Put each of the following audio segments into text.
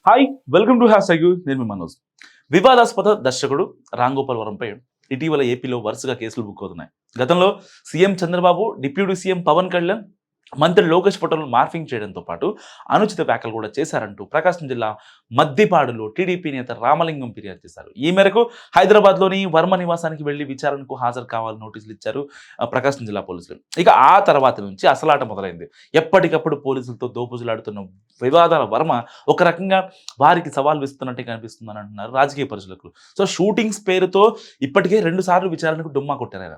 Hi, welcome to hash నేను మీ మనోజ్. వివాదాస్పద దర్శకుడు రామ్ గోపాల్ వరంపై ఇటీవల ఏపీలో వరుసగా కేసులు బుక్ అవుతున్నాయి. గతంలో CM Chandrababu, deputy CM Pawan Kalyan, మంత్రి లోకేష్ ఫోటోలు మార్ఫింగ్ చేయడంతో పాటు అనుచిత వ్యాఖ్యలు కూడా చేశారంటూ ప్రకాశం జిల్లా మద్దిపాడులో టీడీపీ నేత రామలింగం ఫిర్యాదు చేశారు. ఈ మేరకు హైదరాబాద్లోని వర్మ నివాసానికి వెళ్లి విచారణకు హాజరు కావాలని నోటీసులు ఇచ్చారు ప్రకాశం జిల్లా పోలీసులు. ఇక ఆ తర్వాత నుంచి అసలాట మొదలైంది. ఎప్పటికప్పుడు పోలీసులతో దోపుజులాడుతున్న వివాదాల వర్మ ఒక రకంగా వారికి సవాల్ విస్తున్నట్టే కనిపిస్తుందని అంటున్నారు రాజకీయ పరిశీలకులు. సో షూటింగ్స్ పేరుతో ఇప్పటికే 2 సార్లు విచారణకు డుమ్మా కొట్టారు ఆయన.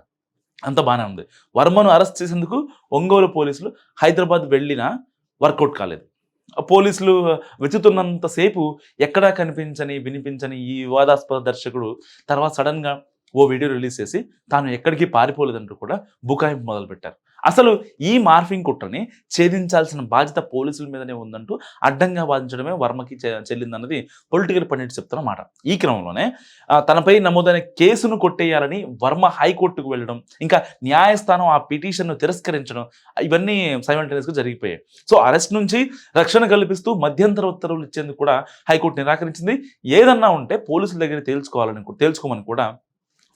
అంత బాగానే ఉంది. వర్మను అరెస్ట్ చేసేందుకు ఒంగోలు పోలీసులు హైదరాబాద్ వెళ్ళినా వర్కౌట్ కాలేదు. పోలీసులు వెతుకుతున్నంతసేపు ఎక్కడా కనిపించని, వినిపించని ఈ వివాదాస్పద దర్శకుడు తర్వాత సడన్గా ఓ వీడియో రిలీజ్ చేసి తాను ఎక్కడికి పారిపోలేదంటూ కూడా బుకాయింపు మొదలుపెట్టారు. అసలు ఈ మార్ఫింగ్ కుట్రని ఛేదించాల్సిన బాధ్యత పోలీసుల మీదనే ఉందంటూ అడ్డంగా వాదించడమే వర్మకి చెల్లిందన్నది పొలిటికల్ పండిట్ చెప్తున్న మాట. ఈ క్రమంలోనే తనపై నమోదైన కేసును కొట్టేయాలని వర్మ హైకోర్టుకు వెళ్ళడం, ఇంకా న్యాయస్థానం ఆ పిటిషన్ను తిరస్కరించడం, ఇవన్నీ సైమల్టేనియస్గా జరిగిపోయాయి. సో అరెస్ట్ నుంచి రక్షణ కల్పిస్తూ మధ్యంతర ఉత్తర్వులు ఇచ్చేందుకు కూడా హైకోర్టు నిరాకరించింది. ఏదన్నా ఉంటే పోలీసుల దగ్గర తేల్చుకోమని కూడా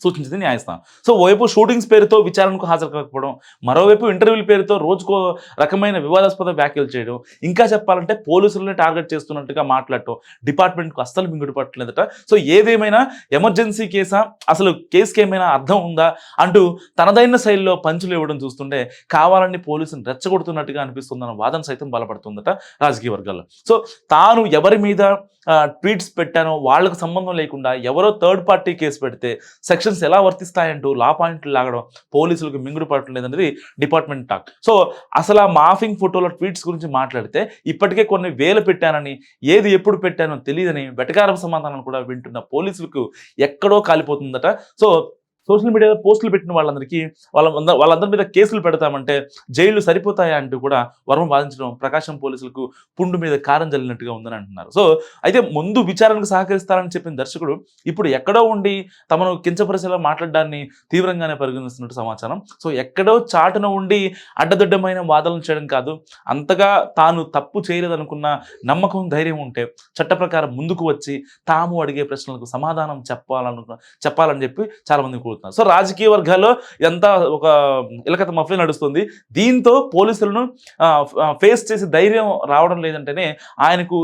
సూచించింది న్యాయస్థానం. సో ఓవైపు షూటింగ్స్ పేరుతో విచారణకు హాజరు కాకపోవడం, మరోవైపు ఇంటర్వ్యూల పేరుతో రోజుకో రకమైన వివాదాస్పద వ్యాఖ్యలు చేయడం, ఇంకా చెప్పాలంటే పోలీసులనే టార్గెట్ చేస్తున్నట్టుగా మాట్లాడటం డిపార్ట్మెంట్కు అస్సలు మింగుడుపట్టలేదట. సో ఏదేమైనా ఎమర్జెన్సీ కేసా, అసలు కేసుకి ఏమైనా అర్థం ఉందా అంటూ తనదైన శైలిలో పంచులు ఇవ్వడం చూస్తుంటే కావాలని పోలీసుని రెచ్చగొడుతున్నట్టుగా అనిపిస్తుందన్న వాదన సైతం బలపడుతుందట రాజకీయ వర్గాల్లో. సో తాను ఎవరి మీద ట్వీట్స్ పెట్టానో వాళ్ళకు సంబంధం లేకుండా ఎవరో థర్డ్ పార్టీ కేసు పెడితే సెక్షన్స్ ఎలా వర్తిస్తాయంటూ లా పాయింట్లు లాగడం పోలీసులకు మింగుడు పడట్లేదనేది డిపార్ట్మెంట్ టాక్. సో అసలు ఆ మాఫింగ్ ఫోటోల ట్వీట్స్ గురించి మాట్లాడితే ఇప్పటికే కొన్ని వేలు పెట్టానని, ఏది ఎప్పుడు పెట్టానో తెలియదని వెటకారం సమాధానాలు కూడా వింటున్న పోలీసులకు ఎక్కడో కాలిపోతుందట. సో సోషల్ మీడియాలో పోస్టులు పెట్టిన వాళ్ళందరికీ వాళ్ళందరి మీద కేసులు పెడతామంటే జైళ్లు సరిపోతాయా అంటూ కూడా వర్మ వాదించడం ప్రకాశం పోలీసులకు పుండు మీద కారం జల్లినట్టుగా ఉందని అంటున్నారు. సో అయితే ముందు విచారణకు సహకరిస్తారని చెప్పిన దర్శకుడు ఇప్పుడు ఎక్కడో ఉండి తమను కించపరిచేలా మాట్లాడడాన్ని తీవ్రంగానే పరిగణిస్తున్నట్టు సమాచారం. సో ఎక్కడో చాటున ఉండి అడ్డదొడ్డమైన వాదనలు చేయడం కాదు, అంతగా తాను తప్పు చేయలేదనుకున్న నమ్మకం, ధైర్యం ఉంటే చట్ట ప్రకారం ముందుకు వచ్చి తాము అడిగే ప్రశ్నలకు సమాధానం చెప్పాలని చెప్పి చాలా మంది కోరుతున్నారు. సో రాజకీయ వర్గాల్లో ఇదంతా ఒక ఇలకత మఫ్లీ నడుస్తుంది. దీంతో పోలీసులను ఫేస్ చేసి ధైర్యం రావడం లేదంటేనే ఆయనకు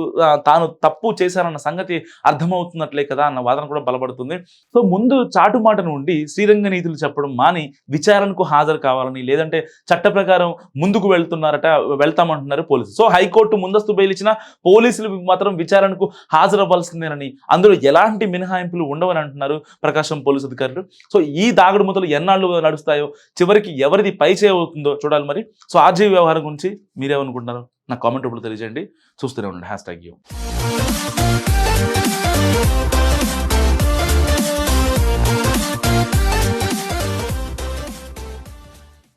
తాను తప్పు చేశానన్న సంగతి అర్థమవుతున్నట్లే కదా అన్న వాదన కూడా బలపడుతుంది. సో ముందు చాటుమాటను ఉండి శ్రీరంగ నీతులు చెప్పడం మాని విచారణకు హాజరు కావాలని, లేదంటే చట్ట ప్రకారం ముందుకు వెళ్తామంటున్నారు పోలీసులు. సో హైకోర్టు ముందస్తు బెయిల్ ఇచ్చిన పోలీసులు మాత్రం విచారణకు హాజరవ్వాల్సిందేనని, అందులో ఎలాంటి మినహాయింపులు ఉండవని అంటున్నారు ప్రకాశం పోలీసు అధికారులు. సో ఈ దాగుడు మూతలు ఎన్నాళ్ళు నడుస్తాయో, చివరికి ఎవరిది పై చేయవుతుందో చూడాలి మరి. సో ఆర్జీ వ్యవహారం గురించి మీరేమనుకుంటున్నారు? నా కామెంట్ రూపంలో తెలియజేయండి. చూస్తూనే ఉండండి హ్యాష్ ట్యాగ్ యూ.